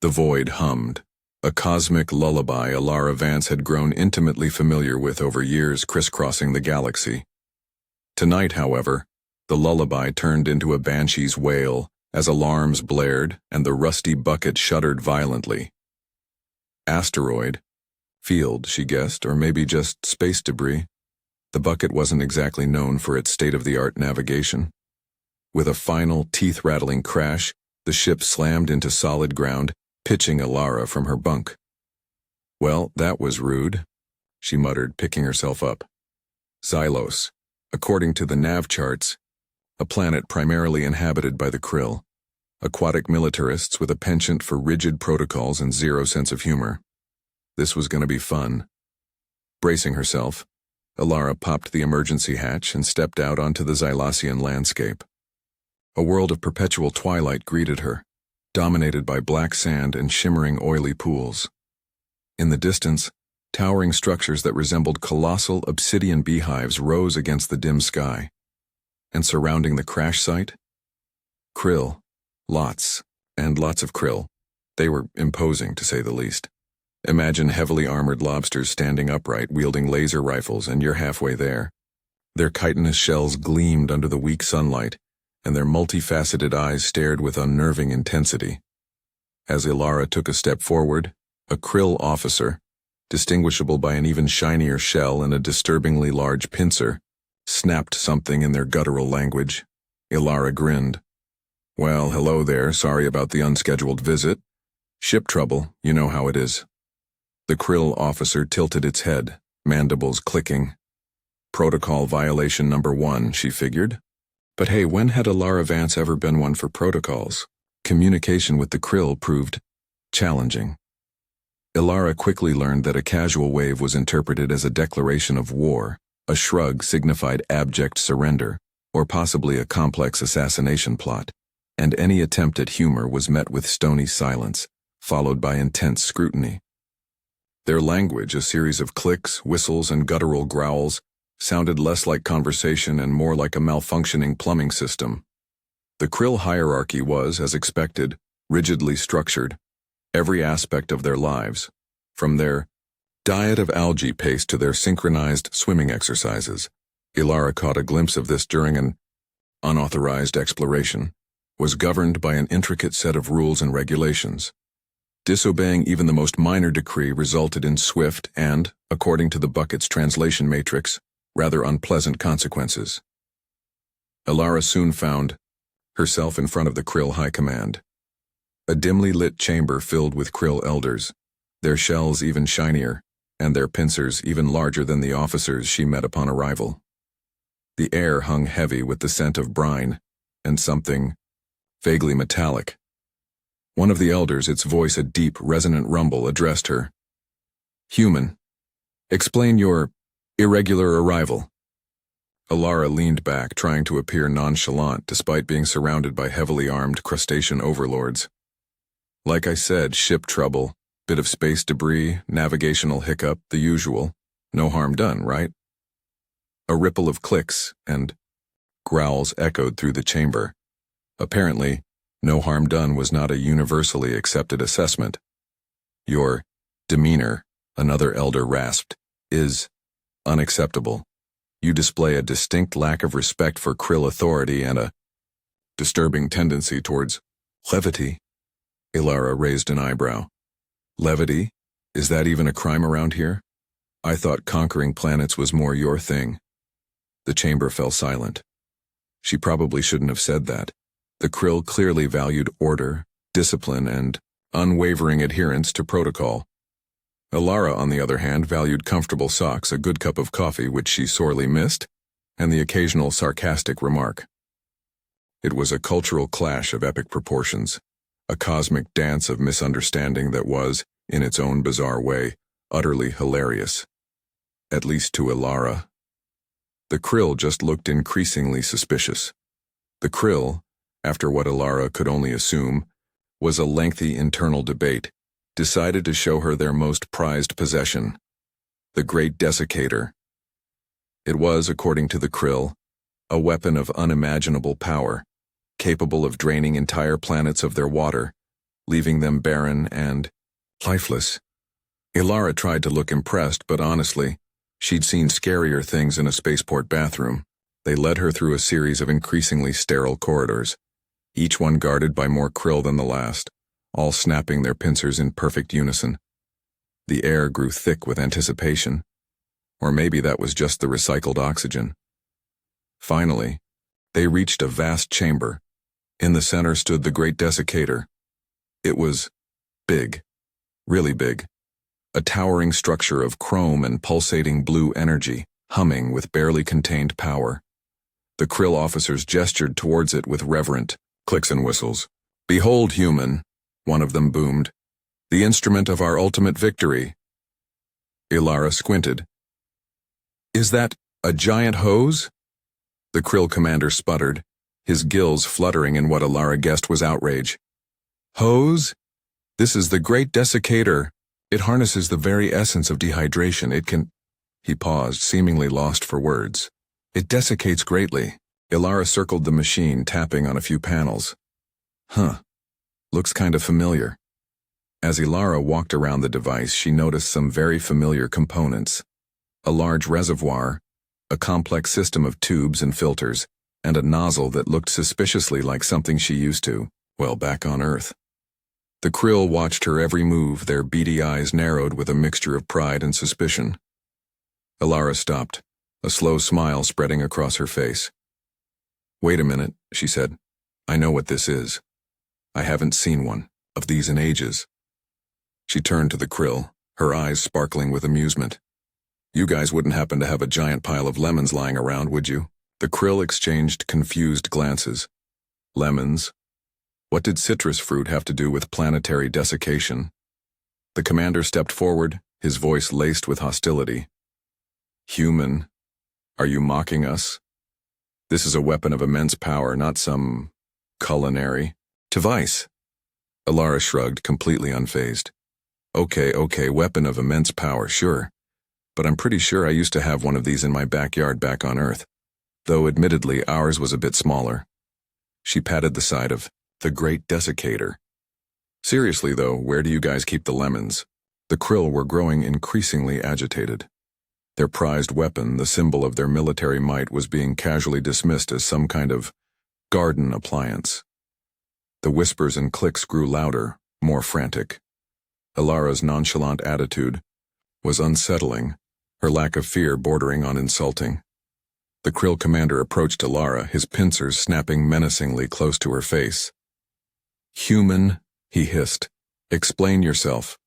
The void hummed, a cosmic lullaby Elara Vance had grown intimately familiar with over years crisscrossing the galaxy. Tonight, however, the lullaby turned into a banshee's wail as alarms blared and the rusty bucket shuddered violently. Asteroid. Field, she guessed, or maybe just space debris. The bucket wasn't exactly known for its state-of-the-art navigation. With a final, teeth-rattling crash, the ship slammed into solid ground, pitching Elara from her bunk. Well, that was rude, she muttered, picking herself up. Xylos, according to the nav charts, a planet primarily inhabited by the Kryll, aquatic militarists with a penchant for rigid protocols and zero sense of humor. This was going to be fun. Bracing herself, Elara popped the emergency hatch and stepped out onto the Xylosian landscape. A world of perpetual twilight greeted her, dominated by black sand and shimmering oily pools. In the distance, towering structures that resembled colossal obsidian beehives rose against the dim sky. And surrounding the crash site? Kryll. Lots, and lots of Kryll. They were imposing, to say the least. Imagine heavily armored lobsters standing upright, wielding laser rifles, and you're halfway there. Their chitinous shells gleamed under the weak sunlight, and their multifaceted eyes stared with unnerving intensity. As Elara took a step forward, a Kryll officer, distinguishable by an even shinier shell and a disturbingly large pincer, snapped something in their guttural language. Elara grinned. Well, hello there, sorry about the unscheduled visit. Ship trouble, you know how it is. The Kryll officer tilted its head, mandibles clicking. Protocol violation number 1, she figured. But hey, when had Elara Vance ever been one for protocols? Communication with the Kryll proved challenging. Elara quickly learned that a casual wave was interpreted as a declaration of war, a shrug signified abject surrender, or possibly a complex assassination plot, and any attempt at humor was met with stony silence, followed by intense scrutiny. Their language, a series of clicks, whistles, and guttural growls, sounded less like conversation and more like a malfunctioning plumbing system. The Kryll hierarchy was, as expected, rigidly structured. Every aspect of their lives, from their diet of algae paste to their synchronized swimming exercises, Elara caught a glimpse of this during an unauthorized exploration, was governed by an intricate set of rules and regulations. Disobeying even the most minor decree resulted in swift and, according to the bucket's translation matrix, rather unpleasant consequences. Elara soon found herself in front of the Kryll High Command. A dimly lit chamber filled with Kryll elders, their shells even shinier, and their pincers even larger than the officers she met upon arrival. The air hung heavy with the scent of brine, and something vaguely metallic. One of the elders, its voice a deep, resonant rumble, addressed her. Human, explain your irregular arrival. Elara leaned back, trying to appear nonchalant despite being surrounded by heavily armed crustacean overlords. Like I said, ship trouble, bit of space debris, navigational hiccup, the usual. No harm done, right? A ripple of clicks and growls echoed through the chamber. Apparently, no harm done was not a universally accepted assessment. Your demeanor, another elder rasped, is unacceptable. You display a distinct lack of respect for Kryll authority and a disturbing tendency towards levity. Elara raised an eyebrow. Levity? Is that even a crime around here? I thought conquering planets was more your thing. The chamber fell silent. She probably shouldn't have said that. The Kryll clearly valued order, discipline, and unwavering adherence to protocol. Elara, on the other hand, valued comfortable socks, a good cup of coffee, which she sorely missed, and the occasional sarcastic remark. It was a cultural clash of epic proportions, a cosmic dance of misunderstanding that was, in its own bizarre way, utterly hilarious. At least to Elara. The Kryll just looked increasingly suspicious. The Kryll, after what Elara could only assume, was a lengthy internal debate, decided to show her their most prized possession, the great Desiccator. It was, according to the Kryll, a weapon of unimaginable power, capable of draining entire planets of their water, leaving them barren and lifeless. Elara tried to look impressed, but honestly, she'd seen scarier things in a spaceport bathroom. They led her through a series of increasingly sterile corridors, each one guarded by more Kryll than the last, all snapping their pincers in perfect unison. The air grew thick with anticipation, or maybe that was just the recycled oxygen. Finally, they reached a vast chamber. In the center stood the great Desiccator. It was big, really big, a towering structure of chrome and pulsating blue energy, humming with barely contained power. The Kryll officers gestured towards it with reverent clicks and whistles. "Behold, human," one of them boomed, "the instrument of our ultimate victory." Elara squinted. "Is that a giant hose?" The Kryll commander sputtered, his gills fluttering in what Elara guessed was outrage. "Hose? This is the great Desiccator. It harnesses the very essence of dehydration. It can—" He paused, seemingly lost for words. "It desiccates greatly." Elara circled the machine, tapping on a few panels. "Huh. Looks kind of familiar." As Elara walked around the device, she noticed some very familiar components. A large reservoir, a complex system of tubes and filters, and a nozzle that looked suspiciously like something she used to, well, back on Earth. The Kryll watched her every move, their beady eyes narrowed with a mixture of pride and suspicion. Elara stopped, a slow smile spreading across her face. "Wait a minute," she said. "I know what this is. I haven't seen one of these in ages." She turned to the Kryll, her eyes sparkling with amusement. "You guys wouldn't happen to have a giant pile of lemons lying around, would you?" The Kryll exchanged confused glances. Lemons? What did citrus fruit have to do with planetary desiccation? The commander stepped forward, his voice laced with hostility. "Human, are you mocking us? This is a weapon of immense power, not some culinary device." Elara shrugged, completely unfazed. Okay, weapon of immense power, sure. But I'm pretty sure I used to have one of these in my backyard back on Earth, though admittedly ours was a bit smaller." She patted the side of the great Desiccator. "Seriously though, where do you guys keep the lemons?" The Kryll were growing increasingly agitated. Their prized weapon, the symbol of their military might, was being casually dismissed as some kind of garden appliance. The whispers and clicks grew louder, more frantic. Elara's nonchalant attitude was unsettling, her lack of fear bordering on insulting. The Kryll commander approached Elara, his pincers snapping menacingly close to her face. "Human," he hissed, "explain yourself.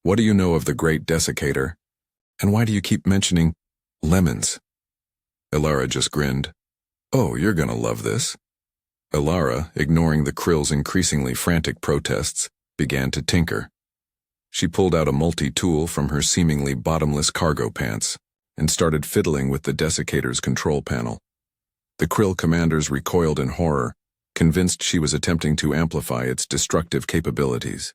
What do you know of the great Desiccator? And why do you keep mentioning lemons?" Elara just grinned. "Oh, you're gonna love this." Elara, ignoring the Kryll's increasingly frantic protests, began to tinker. She pulled out a multi-tool from her seemingly bottomless cargo pants and started fiddling with the Desiccator's control panel. The Kryll commanders recoiled in horror, convinced she was attempting to amplify its destructive capabilities.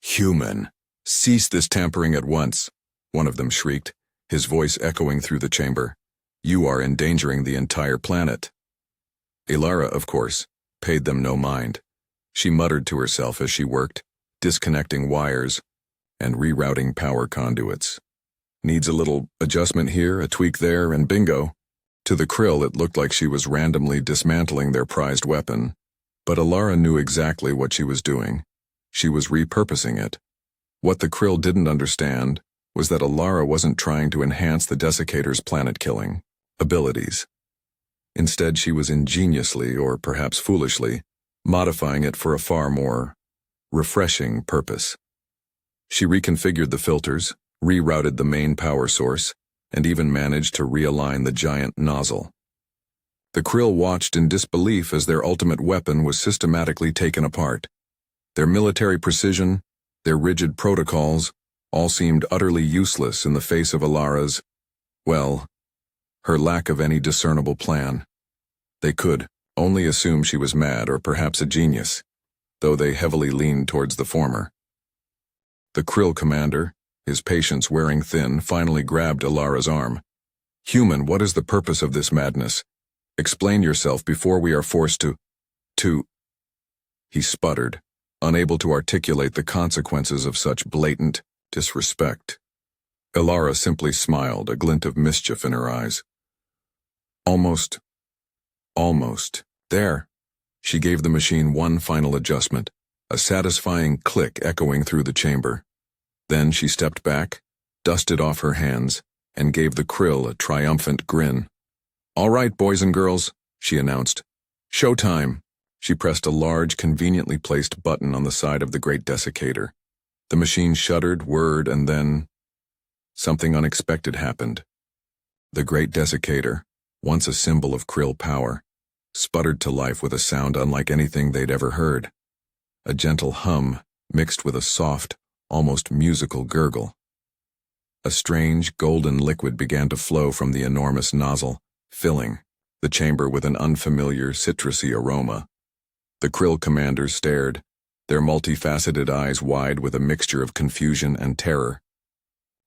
"Human, cease this tampering at once," one of them shrieked, his voice echoing through the chamber. "You are endangering the entire planet." Elara, of course, paid them no mind. She muttered to herself as she worked, disconnecting wires and rerouting power conduits. Needs a little adjustment here, a tweak there, and bingo. To the Kryll, it looked like she was randomly dismantling their prized weapon, but Elara knew exactly what she was doing. She was repurposing it. What the Kryll didn't understand was that Elara wasn't trying to enhance the Desiccator's planet-killing abilities. Instead, she was ingeniously, or perhaps foolishly, modifying it for a far more refreshing purpose. She reconfigured the filters, rerouted the main power source, and even managed to realign the giant nozzle. The Kryll watched in disbelief as their ultimate weapon was systematically taken apart. Their military precision, their rigid protocols, all seemed utterly useless in the face of Elara's, well, her lack of any discernible plan. They could only assume she was mad or perhaps a genius, though they heavily leaned towards the former. The Kryll commander, his patience wearing thin, finally grabbed Elara's arm. "Human, what is the purpose of this madness? Explain yourself before we are forced to—" He sputtered, unable to articulate the consequences of such blatant disrespect. Elara simply smiled, a glint of mischief in her eyes. Almost. There. She gave the machine one final adjustment, a satisfying click echoing through the chamber. Then she stepped back, dusted off her hands, and gave the Kryll a triumphant grin. "All right, boys and girls," she announced. "Showtime." She pressed a large, conveniently placed button on the side of the great Desiccator. The machine shuddered, whirred, and then something unexpected happened. The great Desiccator, once a symbol of Kryll power, sputtered to life with a sound unlike anything they'd ever heard. A gentle hum mixed with a soft, almost musical gurgle. A strange, golden liquid began to flow from the enormous nozzle, filling the chamber with an unfamiliar, citrusy aroma. The Kryll commanders stared, their multifaceted eyes wide with a mixture of confusion and terror.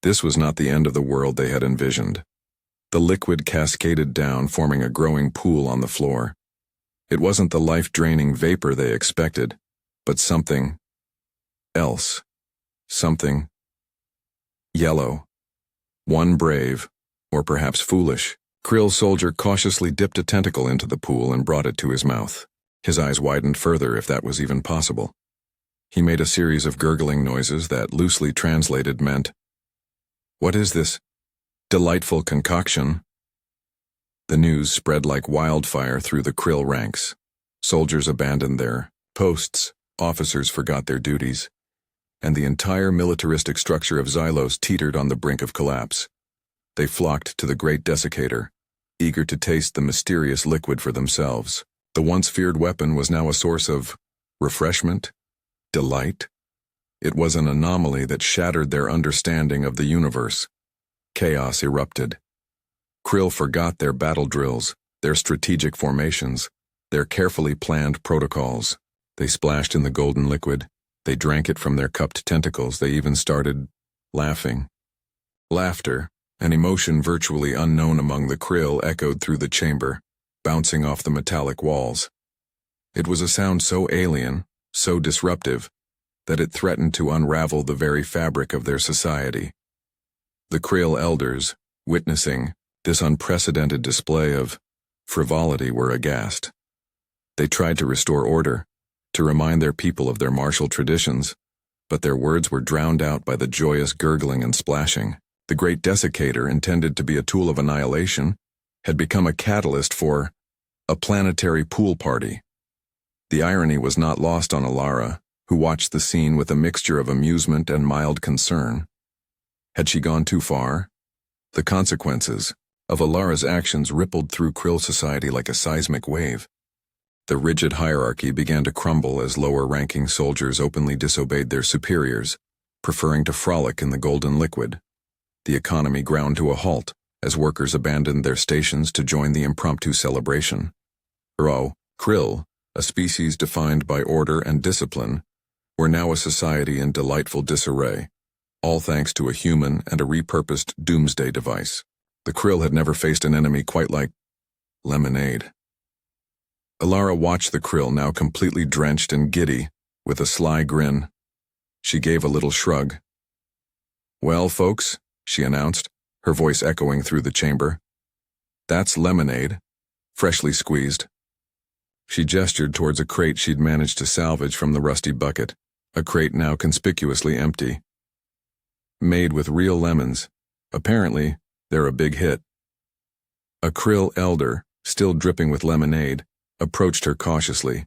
This was not the end of the world they had envisioned. The liquid cascaded down, forming a growing pool on the floor. It wasn't the life-draining vapor they expected, but something else. Something yellow. One brave, or perhaps foolish, Kryll soldier cautiously dipped a tentacle into the pool and brought it to his mouth. His eyes widened further, if that was even possible. He made a series of gurgling noises that, loosely translated, meant, "What is this delightful concoction?" The news spread like wildfire through the Kryll ranks. Soldiers abandoned their posts, officers forgot their duties, and the entire militaristic structure of Xylos teetered on the brink of collapse. They flocked to the great Desiccator, eager to taste the mysterious liquid for themselves. The once feared weapon was now a source of refreshment, delight. It was an anomaly that shattered their understanding of the universe. Chaos erupted. Kryll forgot their battle drills, their strategic formations, their carefully planned protocols. They splashed in the golden liquid. They drank it from their cupped tentacles. They even started laughing. Laughter, an emotion virtually unknown among the Kryll, echoed through the chamber, bouncing off the metallic walls. It was a sound so alien, so disruptive, that it threatened to unravel the very fabric of their society. The Kryll elders, witnessing this unprecedented display of frivolity, were aghast. They tried to restore order, to remind their people of their martial traditions, but their words were drowned out by the joyous gurgling and splashing. The great Desiccator, intended to be a tool of annihilation, had become a catalyst for a planetary pool party. The irony was not lost on Elara, who watched the scene with a mixture of amusement and mild concern. Had she gone too far? The consequences of Elara's actions rippled through Kryll society like a seismic wave. The rigid hierarchy began to crumble as lower-ranking soldiers openly disobeyed their superiors, preferring to frolic in the golden liquid. The economy ground to a halt as workers abandoned their stations to join the impromptu celebration. Kryll, a species defined by order and discipline, were now a society in delightful disarray, all thanks to a human and a repurposed doomsday device. The Kryll had never faced an enemy quite like lemonade. Elara watched the Kryll, now completely drenched and giddy, with a sly grin. She gave a little shrug. "Well, folks," she announced, her voice echoing through the chamber, "that's lemonade, freshly squeezed." She gestured towards a crate she'd managed to salvage from the rusty bucket, a crate now conspicuously empty. "Made with real lemons. Apparently, they're a big hit." A Kryll elder, still dripping with lemonade, approached her cautiously.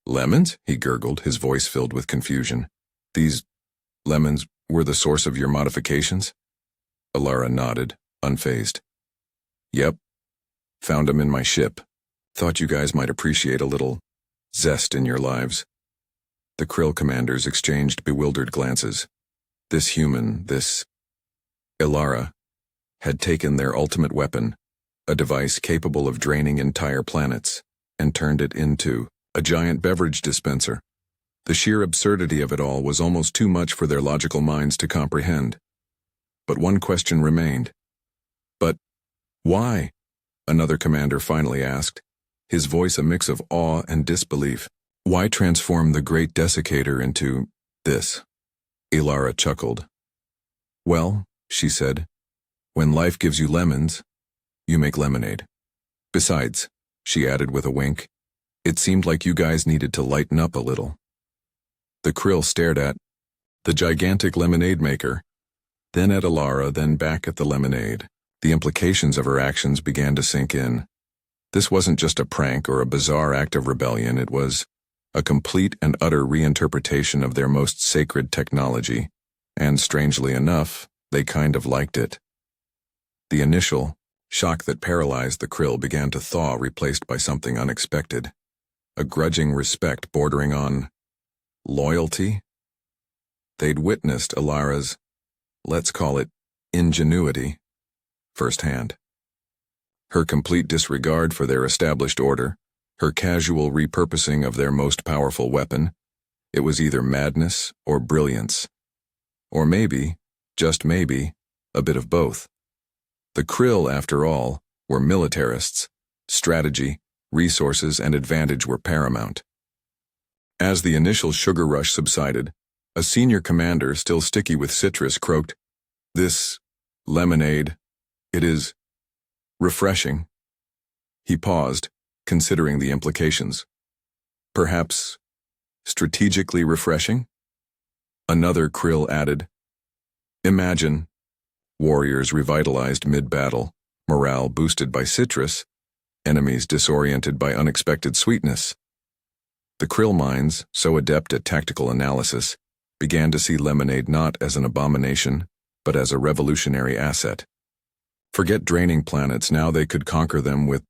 "Lemons?" he gurgled, his voice filled with confusion. "These lemons were the source of your modifications?" Elara nodded, unfazed. "Yep. Found 'em in my ship. Thought you guys might appreciate a little zest in your lives." The Kryll commanders exchanged bewildered glances. This human, this Elara, had taken their ultimate weapon, a device capable of draining entire planets, and turned it into a giant beverage dispenser. The sheer absurdity of it all was almost too much for their logical minds to comprehend. But one question remained. "But why?" another commander finally asked, his voice a mix of awe and disbelief. Why transform the great Desiccator into this? Elara chuckled. Well, she said, when life gives you lemons, you make lemonade. Besides, she added with a wink, it seemed like you guys needed to lighten up a little. The Kryll stared at the gigantic lemonade maker, then at Elara, then back at the lemonade. The implications of her actions began to sink in. This wasn't just a prank or a bizarre act of rebellion, it was a complete and utter reinterpretation of their most sacred technology, and strangely enough, they kind of liked it. The initial shock that paralyzed the Kryll began to thaw, replaced by something unexpected. A grudging respect bordering on loyalty. They'd witnessed Elara's, let's call it, ingenuity, firsthand. Her complete disregard for their established order, her casual repurposing of their most powerful weapon. It was either madness or brilliance. Or maybe, just maybe, a bit of both. The Kryll, after all, were militarists. Strategy, resources, and advantage were paramount. As the initial sugar rush subsided, a senior commander, still sticky with citrus, croaked, "This lemonade, it is refreshing." He paused, considering the implications. Perhaps strategically refreshing? Another Kryll added, "Imagine warriors revitalized mid-battle, morale boosted by citrus, enemies disoriented by unexpected sweetness." The Kryll minds, so adept at tactical analysis, began to see lemonade not as an abomination, but as a revolutionary asset. Forget draining planets, now they could conquer them with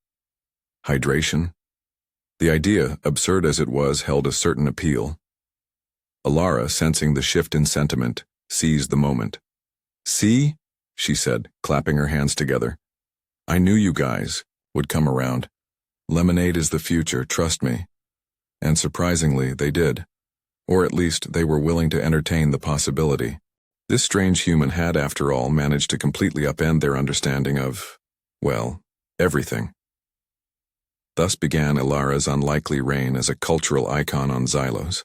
hydration. The idea, absurd as it was, held a certain appeal. Elara, sensing the shift in sentiment, seized the moment. "See?" she said, clapping her hands together. "I knew you guys would come around. Lemonade is the future, trust me." And surprisingly, they did. Or at least, they were willing to entertain the possibility. This strange human had, after all, managed to completely upend their understanding of, well, everything. Thus began Elara's unlikely reign as a cultural icon on Xylos.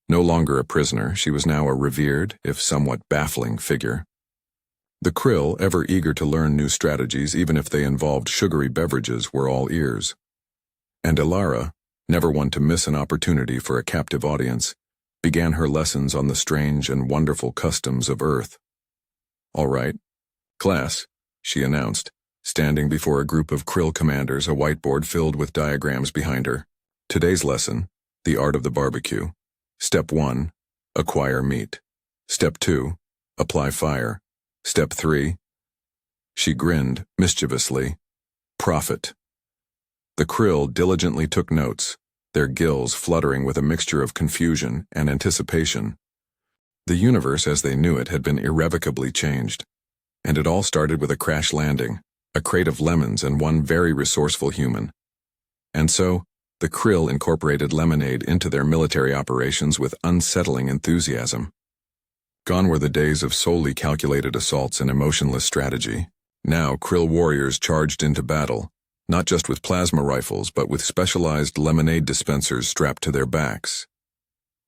No longer a prisoner, she was now a revered, if somewhat baffling, figure. The Kryll, ever eager to learn new strategies even if they involved sugary beverages, were all ears. And Elara, never one to miss an opportunity for a captive audience, began her lessons on the strange and wonderful customs of Earth. "All right, class," she announced, standing before a group of Kryll commanders, a whiteboard filled with diagrams behind her. "Today's lesson, the art of the barbecue. Step 1, acquire meat. Step 2, apply fire. Step 3, she grinned mischievously, profit." The Kryll diligently took notes, their gills fluttering with a mixture of confusion and anticipation. The universe as they knew it had been irrevocably changed, and it all started with a crash landing, a crate of lemons, and one very resourceful human. And so, the Kryll incorporated lemonade into their military operations with unsettling enthusiasm. Gone were the days of solely calculated assaults and emotionless strategy. Now Kryll warriors charged into battle, not just with plasma rifles but with specialized lemonade dispensers strapped to their backs.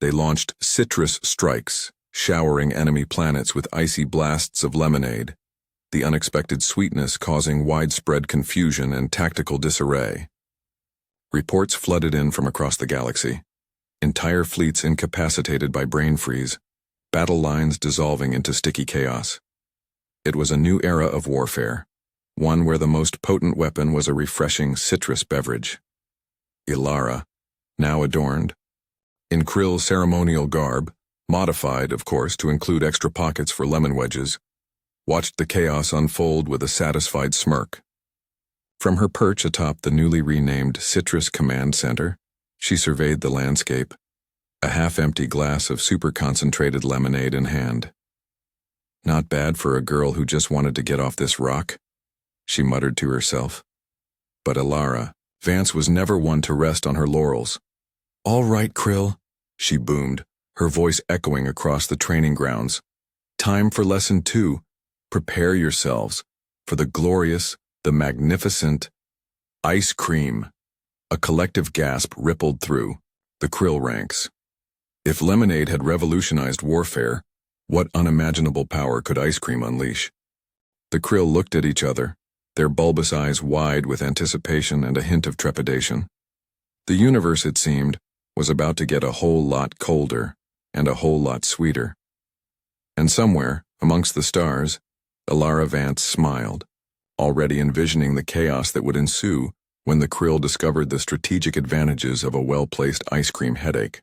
They launched citrus strikes, showering enemy planets with icy blasts of lemonade, the unexpected sweetness causing widespread confusion and tactical disarray. Reports flooded in from across the galaxy, entire fleets incapacitated by brain freeze, battle lines dissolving into sticky chaos. It was a new era of warfare, one where the most potent weapon was a refreshing citrus beverage. Elara, now adorned in Kryll ceremonial garb, modified, of course, to include extra pockets for lemon wedges, watched the chaos unfold with a satisfied smirk. From her perch atop the newly renamed Citrus Command Center, she surveyed the landscape, a half-empty glass of super-concentrated lemonade in hand. "Not bad for a girl who just wanted to get off this rock," she muttered to herself. But Elara Vance was never one to rest on her laurels. "All right, Kryll," she boomed, her voice echoing across the training grounds. "Time for lesson 2. Prepare yourselves for the glorious, the magnificent ice cream." A collective gasp rippled through. The Kryll ranks. If lemonade had revolutionized warfare, what unimaginable power could ice cream unleash? The Kryll looked at each other, their bulbous eyes wide with anticipation and a hint of trepidation. The universe, it seemed, was about to get a whole lot colder and a whole lot sweeter. And somewhere, amongst the stars, Elara Vance smiled, already envisioning the chaos that would ensue when the Kryll discovered the strategic advantages of a well-placed ice cream headache.